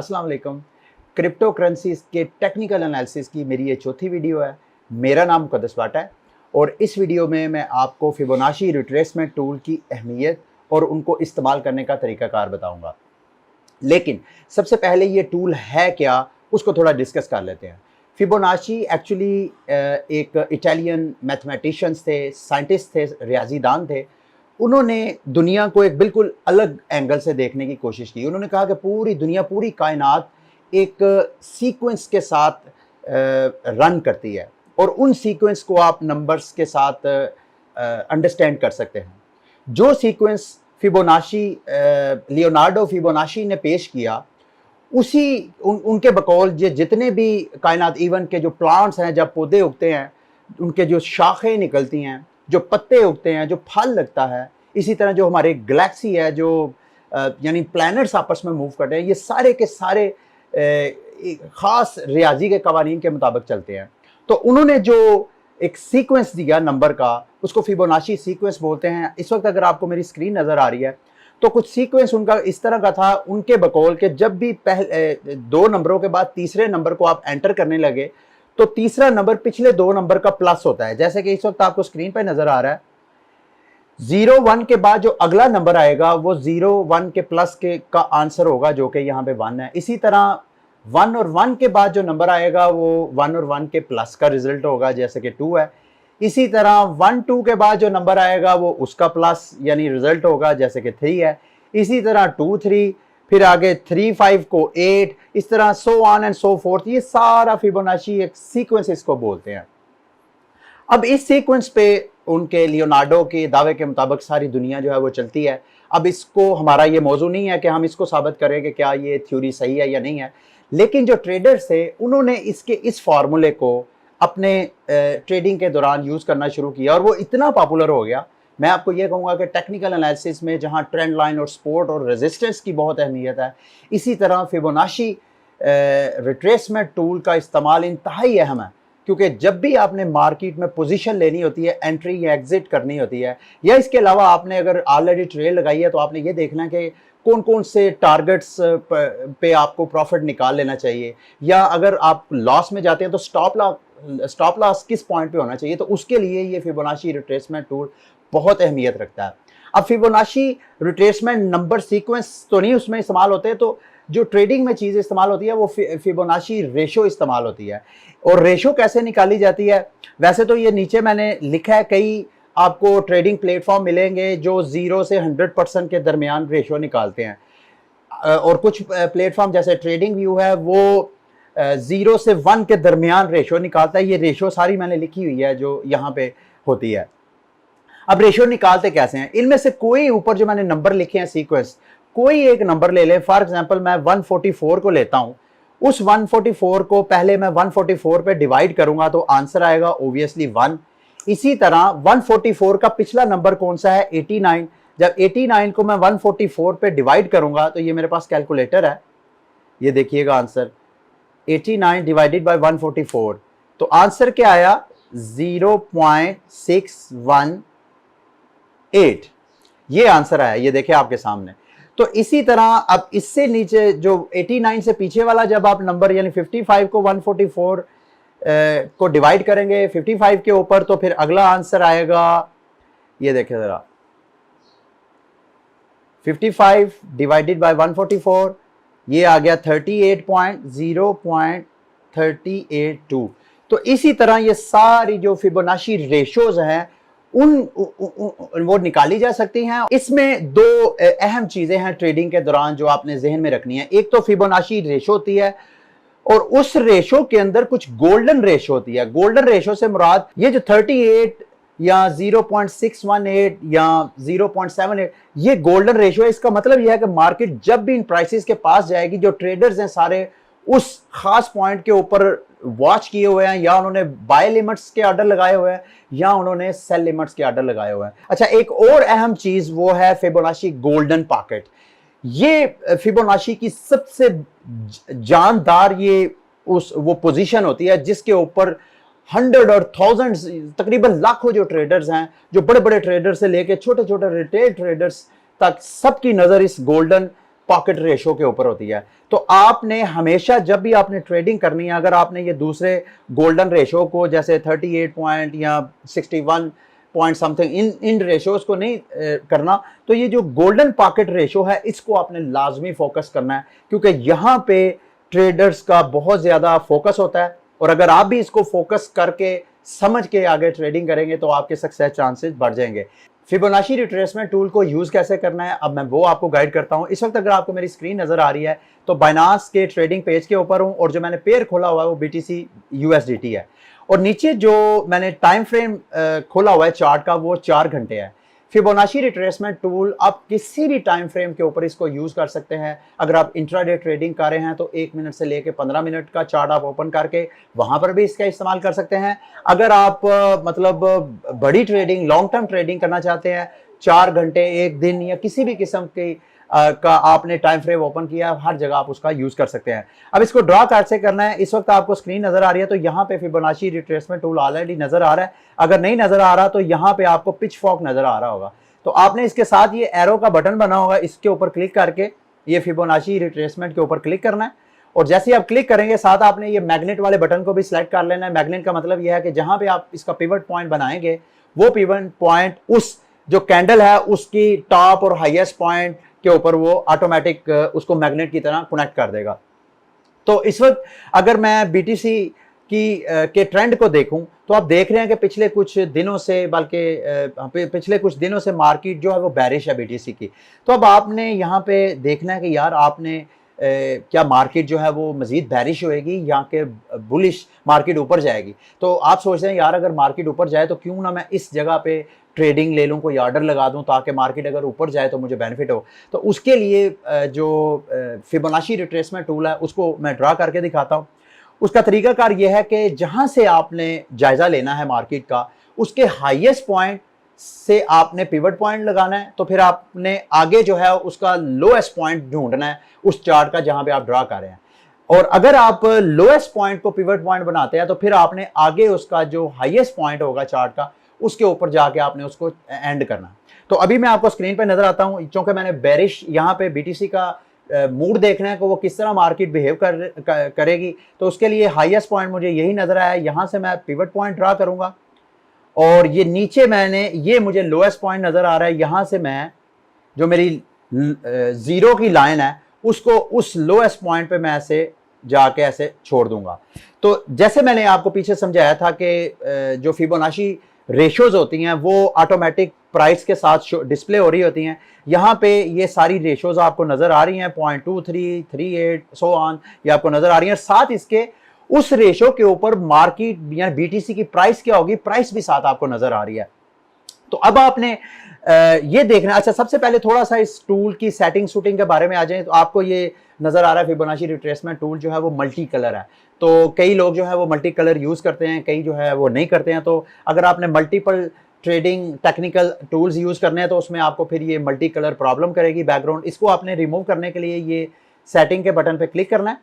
अस्सलाम वालेकुम। Crypto currencies के टेक्निकल एनालिसिस की मेरी ये चौथी वीडियो है। मेरा नाम मुक़द्दस बाटा है और इस वीडियो में मैं आपको फिबोनाची रिट्रेसमेंट टूल की अहमियत और उनको इस्तेमाल करने का तरीक़ाकार बताऊंगा। लेकिन सबसे पहले ये टूल है क्या, उसको थोड़ा डिस्कस कर लेते हैं। फिबोनाची एक्चुअली एक इटालियन मैथमेटिशियंस थे, साइंटिस्ट थे, रियाजीदान थे। उन्होंने दुनिया को एक बिल्कुल अलग एंगल से देखने की कोशिश की। उन्होंने कहा कि पूरी दुनिया, पूरी कायनात एक सीक्वेंस के साथ रन करती है और उन सीक्वेंस को आप नंबर्स के साथ अंडरस्टैंड कर सकते हैं। जो सीक्वेंस फिबोनाची लियोनार्डो फिबोनाची ने पेश किया, उनके बकौल ये जितने भी कायनात, इवन के जो प्लांट्स हैं, जब पौधे उगते हैं, उनके जो शाखें निकलती हैं, जो पत्ते उगते हैं, जो फल लगता है, इसी तरह जो हमारे गैलेक्सी है, जो यानी प्लैनेट्स आपस में मूव करते हैं, ये सारे के सारे ख़ास रियाजी के कवानीन के मुताबिक चलते हैं। तो उन्होंने जो एक सीक्वेंस दिया नंबर का, उसको फिबोनाची सीक्वेंस बोलते हैं। इस वक्त अगर आपको मेरी स्क्रीन नज़र आ रही है तो कुछ सीक्वेंस उनका इस तरह का था, उनके बकौल के जब भी पहले दो नंबरों के बाद तीसरे नंबर को आप एंटर करने लगे तो तीसरा नंबर पिछले दो नंबर का प्लस होता है। जैसे कि इस वक्त आपको स्क्रीन पर नजर आ रहा है, 0-1 के बाद जो अगला नंबर आएगा वो 0-1 के प्लस के का आंसर होगा, जो कि यहाँ पे 1 है। इसी तरह 1 और 1 के बाद जो नंबर आएगा वो 1 और 1 के प्लस का रिजल्ट होगा, जैसे कि 2 है। इसी तरह 1-2 के बाद जो नंबर आएगा वो उसका प्लस यानी रिजल्ट होगा, जैसे कि 3 है। इसी तरह 2-3, फिर आगे 3-5 को 8, इस तरह so on and so fourth. ये सारा फिबोनाची एक सीक्वेंस इसको बोलते हैं। अब इस सीक्वेंस पे उनके लियोनार्डो के दावे के मुताबिक सारी दुनिया जो है वो चलती है। अब इसको, हमारा ये मौजू नहीं है कि हम इसको साबित करें कि क्या ये थ्योरी सही है या नहीं है, लेकिन जो ट्रेडर्स थे उन्होंने इसके इस फार्मूले को अपने ट्रेडिंग के दौरान यूज़ करना शुरू किया और वो इतना पॉपुलर हो गया। मैं आपको ये कहूँगा कि टेक्निकल एनालिसिस में जहाँ ट्रेंड लाइन और सपोर्ट और रेजिस्टेंस की बहुत अहमियत है, इसी तरह फिबोनाची रिट्रेसमेंट टूल का इस्तेमाल इंतहाई अहम है। क्योंकि जब भी आपने मार्केट में पोजीशन लेनी होती है, एंट्री या एग्जिट करनी होती है, या इसके अलावा आपने अगर ऑलरेडी ट्रेड लगाई है तो आपने ये देखना है कि कौन कौन से टारगेट्स पे आपको प्रॉफिट निकाल लेना चाहिए, या अगर आप लॉस में जाते हैं तो स्टॉप लॉस किस पॉइंट पे होना चाहिए। तो उसके लिए ये फिबोनाची रिट्रेसमेंट टूल बहुत अहमियत रखता है। अब फिबोनाची रिट्रेसमेंट नंबर सीक्वेंस तो नहीं उसमें इस्तेमाल होते, तो जो ट्रेडिंग में चीज़ इस्तेमाल होती है वो फिबोनाची रेशो इस्तेमाल होती है। और रेशो कैसे निकाली जाती है, वैसे तो ये नीचे मैंने लिखा है, कई आपको ट्रेडिंग प्लेटफॉर्म मिलेंगे जो 0 से 100% के दरमियान रेशो निकालते हैं, और कुछ प्लेटफॉर्म जैसे ट्रेडिंग व्यू है वो 0 से 1 के दरमियान रेशो निकालता है। ये रेशो सारी मैंने लिखी हुई है जो यहाँ पे होती है। अब रेशो निकालते कैसे हैं, इनमें से कोई ऊपर जो मैंने नंबर लिखे हैं सीक्वेंस, कोई एक नंबर ले लें। फॉर एग्जांपल मैं 144 को लेता हूं। उस 144 को पहले मैं 144 पे डिवाइड करूंगा तो आंसर आएगा ओब्वियसली 1। इसी तरह 144 का पिछला नंबर कौन सा है, 89। जब 89 को मैं 144 पे डिवाइड करूंगा तो ये मेरे पास कैलकुलेटर है, ये देखिएगा आंसर 89 डिवाइडेड बाय 144, तो आंसर क्या आया 0.618। ये आंसर आया, ये देखिए आपके सामने। तो इसी तरह अब इससे नीचे जो 89 से पीछे वाला जब आप नंबर यानी 55 को 144 को डिवाइड करेंगे 55 के ऊपर, तो फिर अगला आंसर आएगा, ये देखिए जरा 55 डिवाइडेड बाय 144, ये आ गया 38.0.382। तो इसी तरह ये सारी जो फिबोनाची रेशोज हैं वो निकाली जा सकती हैं। इसमें दो अहम चीजें हैं ट्रेडिंग के दौरान जो आपने जहन में रखनी है। एक तो फिबोनाची रेशो होती है और उस रेशो के अंदर कुछ गोल्डन रेशो होती है। गोल्डन रेशो से मुराद ये जो 38 या 0.618 या 0.78, ये गोल्डन रेशो है। इसका मतलब यह है कि मार्केट जब भी इन प्राइसेस के पास जाएगी, जो ट्रेडर्स हैं सारे उस खास पॉइंट के ऊपर वॉच किए हुए हैं, या उन्होंने बाय लिमिट्स के ऑर्डर लगाए हुए हैं या उन्होंने सेल लिमिट्स के ऑर्डर लगाए हुए हैं। अच्छा, एक और अहम चीज वो है फिबोनाची गोल्डन पॉकेट। ये फिबोनाची की सबसे जानदार वो पोजीशन होती है जिसके ऊपर 100 और 1000 तकरीबन लाखों जो ट्रेडर्स हैं, जो बड़े बड़े ट्रेडर्स से लेके छोटे छोटे रिटेल ट्रेडर्स तक, सबकी नजर इस गोल्डन पॉकेट रेशो के ऊपर होती है। तो आपने हमेशा जब भी आपने ट्रेडिंग करनी है, अगर आपने ये दूसरे गोल्डन रेशो को जैसे 38 पॉइंट या 61 पॉइंट समथिंग इन रेशोज को नहीं करना, तो ये जो गोल्डन पॉकेट रेशो है इसको आपने लाजमी फोकस करना है, क्योंकि यहाँ पे ट्रेडर्स का बहुत ज़्यादा फोकस होता है। और अगर आप भी इसको फोकस करके समझ के आगे ट्रेडिंग करेंगे तो आपके सक्सेस चांसेस बढ़ जाएंगे। फिबोनाची रिट्रेसमेंट टूल को यूज़ कैसे करना है, अब मैं वो आपको गाइड करता हूँ। इस वक्त अगर आपको मेरी स्क्रीन नज़र आ रही है तो बाइनांस के ट्रेडिंग पेज के ऊपर हूँ, और जो मैंने पेयर खोला हुआ है वो BTC USDT है, और नीचे जो मैंने टाइम फ्रेम खोला हुआ है चार्ट का वो 4 घंटे है। फिबोनाची रिट्रेसमेंट टूल आप किसी भी टाइम फ्रेम के ऊपर इसको यूज़ कर सकते हैं। अगर आप इंट्राडे ट्रेडिंग कर रहे हैं तो 1 मिनट से लेके 15 मिनट का चार्ट आप ओपन करके वहाँ पर भी इसका इस्तेमाल कर सकते हैं। अगर आप मतलब बड़ी ट्रेडिंग, लॉन्ग टर्म ट्रेडिंग करना चाहते हैं, 4 घंटे, 1 दिन या किसी भी किस्म की का आपने टाइम फ्रेम ओपन किया, हर जगह आप उसका यूज कर सकते हैं। अब इसको ड्रॉ कैसे करना है, इस वक्त आपको स्क्रीन नजर आ रही है तो यहाँ पे फिबोनाची रिट्रेसमेंट टूल ऑलरेडी नजर आ रहा है। अगर नहीं नजर आ रहा तो यहाँ पे आपको पिच फॉक नजर आ रहा होगा, तो आपने इसके साथ ये एरो का बटन बना होगा, इसके ऊपर क्लिक करके ये फिबोनाची रिट्रेसमेंट के ऊपर क्लिक करना है। और जैसे ही आप क्लिक करेंगे साथ आपने ये मैग्नेट वाले बटन को भी सिलेक्ट कर लेना है। मैग्नेट का मतलब यह है कि जहां पे आप इसका पिवट पॉइंट बनाएंगे वो पिवट पॉइंट उस जो कैंडल है उसकी टॉप और हाईएस्ट पॉइंट के ऊपर वो ऑटोमेटिक उसको मैग्नेट की तरह कनेक्ट कर देगा। तो इस वक्त अगर मैं BTC के ट्रेंड को देखूं तो आप देख रहे हैं कि पिछले कुछ दिनों से, बल्कि पिछले कुछ दिनों से मार्केट जो है वो बैरिश है BTC की। तो अब आपने यहाँ पे देखना है कि यार आपने क्या मार्केट जो है वो मजीद बैरिश होएगी या कि बुलिश मार्केट ऊपर जाएगी। तो आप सोच रहे हैं यार अगर मार्केट ऊपर जाए तो क्यों ना मैं इस जगह पे ट्रेडिंग ले लूँ, कोई ऑर्डर लगा दूं ताकि मार्केट अगर ऊपर जाए तो मुझे बेनिफिट हो। तो उसके लिए जो फिबोनाची रिट्रेसमेंट टूल है उसको मैं ड्रा करके दिखाता हूँ। उसका तरीकाकार यह है कि जहां से आपने जायजा लेना है मार्केट का, उसके हाईएस्ट पॉइंट से आपने पिवट पॉइंट लगाना है, तो फिर आपने आगे जो है उसका लोएस्ट पॉइंट ढूंढना है उस चार्ट का जहां पे आप ड्रा कर रहे हैं। और अगर आप लोएस्ट पॉइंट को पिवट पॉइंट बनाते हैं तो फिर आपने आगे उसका जो हाईएस्ट पॉइंट होगा चार्ट का उसके ऊपर जाके आपने उसको एंड करना। तो अभी मैं आपको स्क्रीन पे नजर आता हूं, क्योंकि मैंने बेरिश यहाँ पे BTC का मूड देखना है कि वो किस तरह मार्केट बिहेव करेगी। तो उसके लिए हाईएस्ट पॉइंट मुझे यही नजर आया, यहाँ से मैं पिवट पॉइंट ड्रा करूंगा, और ये नीचे ये मुझे लोएस्ट पॉइंट नजर आ रहा है, यहाँ से मैं जो मेरी जीरो की लाइन है उसको उस लोएस्ट पॉइंट पे मैं ऐसे जाके ऐसे छोड़ दूंगा। तो जैसे मैंने आपको पीछे समझाया था कि जो फिबोनाची रेशोज होती हैं वो ऑटोमेटिक प्राइस के साथ डिस्प्ले हो रही होती हैं। यहाँ पे ये सारी रेशोज आपको नजर आ रही हैं, 0.23, 38 सो ऑन, ये आपको नजर आ रही हैं। साथ इसके उस रेशो के ऊपर मार्केट या BTC की प्राइस क्या होगी, प्राइस भी साथ आपको नजर आ रही है। तो अब आपने ये देखना। अच्छा, सबसे पहले थोड़ा सा इस टूल की सेटिंग शूटिंग के बारे में आ जाए तो आपको ये नजर आ रहा है फिबोनाची रिट्रेसमेंट टूल जो है वो मल्टी कलर है। तो कई लोग जो है वो मल्टी कलर यूज करते हैं, कई जो है वो नहीं करते हैं। तो अगर आपने multiple trading technical tools use करने हैं तो उसमें आपको फिर ये मल्टी कलर प्रॉब्लम करेगी बैकग्राउंड। इसको आपने रिमूव करने के लिए ये सेटिंग के बटन पे क्लिक करना है,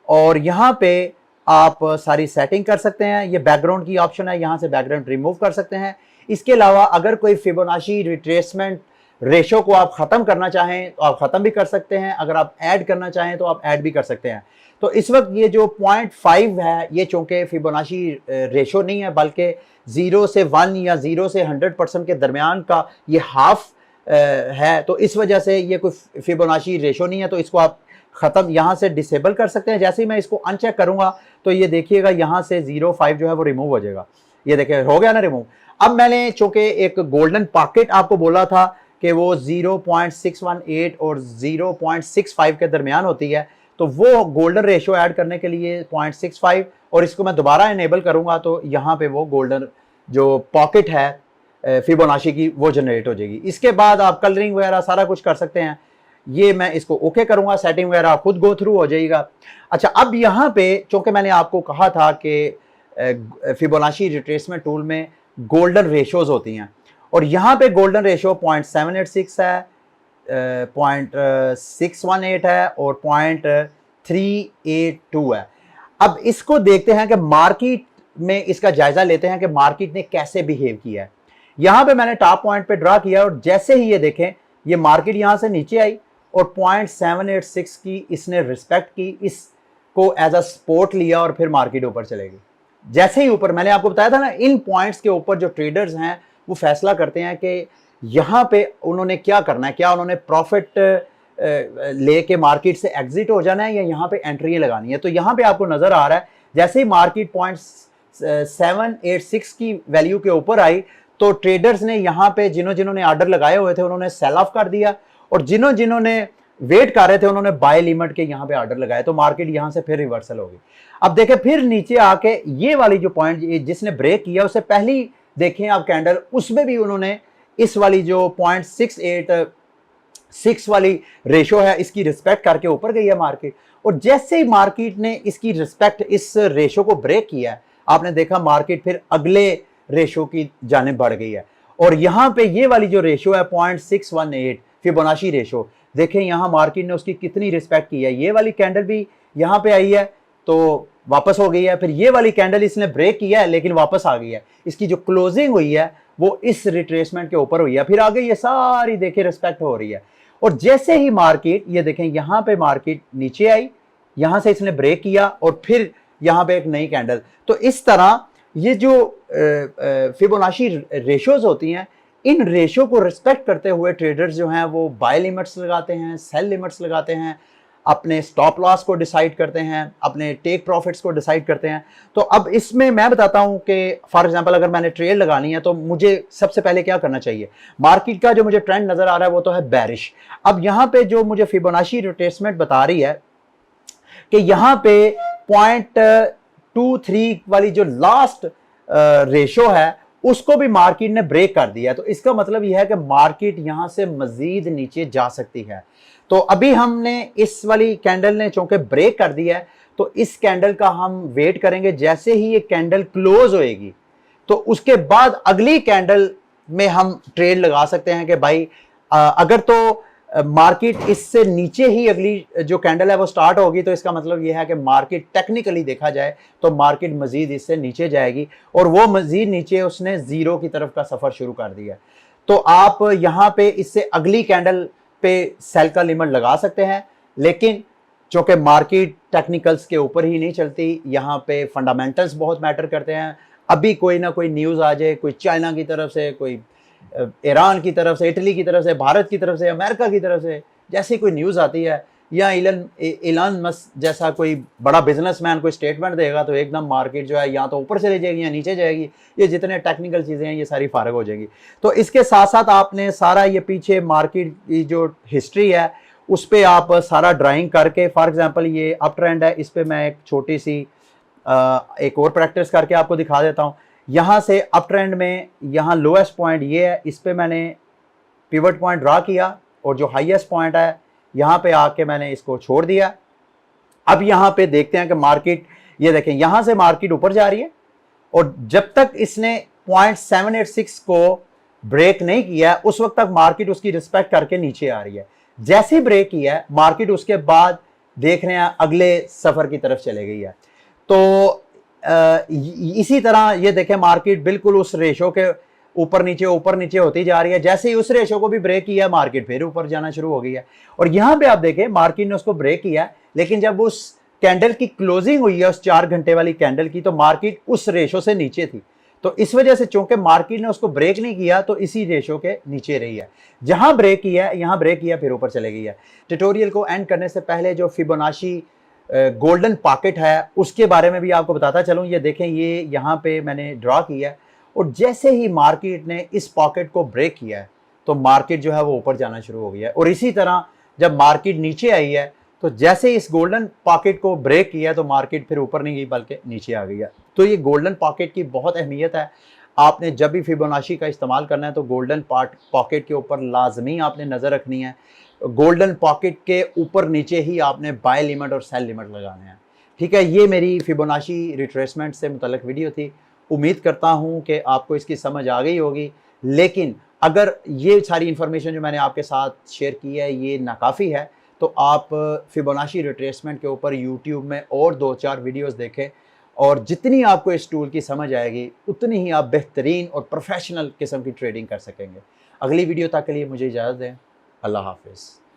और यहाँ पे आप सारी सेटिंग कर सकते हैं। ये बैकग्राउंड की ऑप्शन है, यहाँ से बैकग्राउंड रिमूव कर सकते हैं। इसके अलावा अगर कोई फिबोनाची रिट्रेसमेंट रेशो को आप खत्म करना चाहें तो आप खत्म भी कर सकते हैं, अगर आप ऐड करना चाहें तो आप ऐड भी कर सकते हैं। तो इस वक्त ये जो 0.5 है ये चूंकि फिबोनाची रेशो नहीं है बल्कि 0 से 1 या 0 से 100% के दरमियान का ये हाफ है, तो इस वजह से ये कोई फिबोनाची रेशो नहीं है। तो इसको आप खत्म यहाँ से डिसेबल कर सकते हैं। जैसे ही मैं इसको अनचेक करूंगा तो ये देखिएगा यहाँ से 0.5 जो है वो रिमूव हो जाएगा। ये देखिए हो गया ना रिमूव। अब मैंने चूंकि एक गोल्डन पॉकेट आपको बोला था कि वो 0.618 और 0.65 के दरमियान होती है, तो वो गोल्डन रेशो ऐड करने के लिए 0.65, और इसको मैं दोबारा इनेबल करूंगा तो यहाँ पे वो गोल्डन जो पॉकेट है फिबोनाची की वो जनरेट हो जाएगी। इसके बाद आप कलरिंग वगैरह सारा कुछ कर सकते हैं। ये मैं इसको ओके करूंगा, सेटिंग वगैरह खुद गो थ्रू हो जाएगा। अच्छा, अब यहाँ पे चूंकि मैंने आपको कहा था कि फिबोनाची रिट्रेसमेंट टूल में गोल्डन रेशोज होती हैं, और यहाँ पे गोल्डन रेशो 0.786 है, 0.618 है और 0.382 है। अब इसको देखते हैं कि मार्केट में इसका जायजा लेते हैं कि मार्केट ने कैसे बिहेव किया है। यहाँ पे मैंने टॉप पॉइंट पे ड्रा किया और जैसे ही ये देखें ये मार्केट यहाँ से नीचे आई और 0.786 की इसने रिस्पेक्ट की, इसको एज अ सपोर्ट लिया और फिर मार्केट ऊपर चलेगी। जैसे ही ऊपर, मैंने आपको बताया था ना, इन पॉइंट्स के ऊपर जो ट्रेडर्स हैं वो फैसला करते हैं कि यहाँ पे उन्होंने क्या करना है, क्या उन्होंने प्रॉफिट लेके मार्केट से एग्जिट हो जाना है या यहाँ पे एंट्री लगानी है। तो यहाँ पे आपको नजर आ रहा है जैसे ही मार्केट 0.786 की वैल्यू के ऊपर आई तो ट्रेडर्स ने यहाँ पे जिन्होंने ऑर्डर लगाए हुए थे उन्होंने सेल ऑफ कर दिया, और जिन्होंने वेट कर रहे थे उन्होंने बाय लिमिट के यहाँ पे ऑर्डर लगाए, तो मार्केट यहाँ से फिर रिवर्सल होगी। अब देखें फिर नीचे आके ये वाली जो पॉइंट जिसने ब्रेक किया उससे पहली देखें आप कैंडल, उसमें भी उन्होंने इस वाली जो 0.686 वाली रेशो है इसकी रिस्पेक्ट करके ऊपर गई है मार्केट। और जैसे ही मार्केट ने इसकी रिस्पेक्ट, इस रेशो को ब्रेक किया है, आपने देखा मार्केट फिर अगले रेशो की जानिब बढ़ गई है। और यहाँ पे ये वाली जो रेशो है 0.618 फिबोनाची रेशो, देखें यहाँ मार्केट ने उसकी कितनी रिस्पेक्ट की है। ये वाली कैंडल भी यहाँ पे आई है तो वापस हो गई है, फिर ये वाली कैंडल इसने ब्रेक किया है लेकिन वापस आ गई है। इसकी जो क्लोजिंग हुई है वो इस रिट्रेसमेंट के ऊपर हुई है, फिर आगे ये सारी देखें रिस्पेक्ट हो रही है। और जैसे ही मार्केट, ये देखें यहाँ पे मार्केट नीचे आई, यहाँ से इसने ब्रेक किया और फिर यहाँ पे एक नई कैंडल। तो इस तरह ये जो फिबोनाची रेशोज होती हैं, इन रेशो को रिस्पेक्ट करते हुए ट्रेडर्स जो हैं वो बाय लिमिट्स लगाते हैं, सेल लिमिट्स लगाते हैं, अपने स्टॉप लॉस को डिसाइड करते हैं, अपने टेक प्रॉफिट्स को डिसाइड करते हैं। तो अब इसमें मैं बताता हूं कि फॉर एग्जांपल अगर मैंने ट्रेड लगानी है तो मुझे सबसे पहले क्या करना चाहिए। मार्केट का जो मुझे ट्रेंड नजर आ रहा है वो तो है बेरिश। अब यहाँ पे जो मुझे फिबोनाची रिट्रेसमेंट बता रही है कि यहाँ पे 0.23 वाली जो लास्ट रेशो है उसको भी मार्केट ने ब्रेक कर दिया, तो इसका मतलब यह है कि मार्केट यहां से मजीद नीचे जा सकती है। तो अभी हमने इस वाली कैंडल ने चूंकि ब्रेक कर दिया है तो इस कैंडल का हम वेट करेंगे, जैसे ही ये कैंडल क्लोज होएगी तो उसके बाद अगली कैंडल में हम ट्रेड लगा सकते हैं कि भाई अगर तो मार्केट इससे नीचे ही अगली जो कैंडल है वो स्टार्ट होगी तो इसका मतलब यह है कि मार्केट टेक्निकली देखा जाए तो मार्केट मजीद इससे नीचे जाएगी, और वो मजीद नीचे उसने जीरो की तरफ का सफर शुरू कर दिया। तो आप यहाँ पे इससे अगली कैंडल पे सेल का लिमिट लगा सकते हैं, लेकिन चूंकि मार्केट टेक्निकल्स के ऊपर ही नहीं चलती, यहाँ पे फंडामेंटल्स बहुत मैटर करते हैं। अभी कोई ना कोई न्यूज़ आ जाए, कोई चाइना की तरफ से, कोई ईरान की तरफ से, इटली की तरफ से, भारत की तरफ से, अमेरिका की तरफ से, जैसी कोई न्यूज़ आती है या इलन मस्क जैसा कोई बड़ा बिजनेसमैन कोई स्टेटमेंट देगा तो एकदम मार्केट जो है या तो ऊपर चले जाएगी या नीचे जाएगी। ये जितने टेक्निकल चीज़ें हैं ये सारी फारग हो जाएगी। तो इसके साथ साथ आपने सारा ये पीछे मार्केट की जो हिस्ट्री है उस पर आप सारा ड्राइंग करके, फॉर एग्जांपल ये अप ट्रेंड है, इस पर मैं एक छोटी सी एक और प्रैक्टिस करके आपको दिखा देता हूँ। यहाँ से अप ट्रेंड में यहाँ लोएस्ट पॉइंट ये है, इस पर मैंने पिवट पॉइंट ड्रा किया और जो हाईएस्ट पॉइंट है यहाँ पे आके मैंने इसको छोड़ दिया। अब यहाँ पे देखते हैं कि मार्केट, ये देखें यहाँ से मार्केट ऊपर जा रही है और जब तक इसने 0.786 को ब्रेक नहीं किया उस वक्त तक मार्केट उसकी रिस्पेक्ट करके नीचे आ रही है। जैसे ही ब्रेक किया है मार्केट उसके बाद देख रहे हैं अगले सफर की तरफ चले गई है। तो इसी तरह ये देखें मार्केट बिल्कुल उस रेशो के ऊपर नीचे होती जा रही है। जैसे ही उस रेशो को भी ब्रेक किया मार्केट फिर ऊपर जाना शुरू हो गई है। और यहाँ पे आप देखें मार्केट ने उसको ब्रेक किया, लेकिन जब उस कैंडल की क्लोजिंग हुई है उस 4 घंटे वाली कैंडल की, तो मार्केट उस रेशो से नीचे थी। तो इस वजह से चूंकि मार्केट ने उसको ब्रेक नहीं किया तो इसी रेशो के नीचे रही है। जहां ब्रेक किया है यहाँ ब्रेक किया फिर ऊपर चले गई है। ट्यूटोरियल को एंड करने से पहले जो फिबोनाची गोल्डन पॉकेट है उसके बारे में भी आपको बताता चलूँ। ये देखें ये यहाँ पे मैंने ड्रॉ किया है और जैसे ही मार्केट ने इस पॉकेट को ब्रेक किया है तो मार्केट जो है वो ऊपर जाना शुरू हो गया है। और इसी तरह जब मार्केट नीचे आई है तो जैसे इस गोल्डन पॉकेट को ब्रेक किया तो मार्केट फिर ऊपर नहीं गई बल्कि नीचे आ गई है। तो ये गोल्डन पॉकेट की बहुत अहमियत है। आपने जब भी फिबोनाची का इस्तेमाल करना है तो गोल्डन पॉकेट के ऊपर लाजमी आपने नज़र रखनी है। गोल्डन पॉकेट के ऊपर नीचे ही आपने बाय लिमिट और सेल लिमिट लगाने हैं। ठीक है, ये मेरी फिबोनाची रिट्रेसमेंट से मुतल्लिक वीडियो थी। उम्मीद करता हूँ कि आपको इसकी समझ आ गई होगी, लेकिन अगर ये सारी इन्फॉर्मेशन जो मैंने आपके साथ शेयर की है ये नाकाफ़ी है तो आप फिबोनाची रिट्रेसमेंट के ऊपर यूट्यूब में और 2-4 वीडियोस देखें, और जितनी आपको इस टूल की समझ आएगी उतनी ही आप बेहतरीन और प्रोफेशनल किस्म की ट्रेडिंग कर सकेंगे। अगली वीडियो तक के लिए मुझे इजाज़त दें। अल्लाह हाफिज़।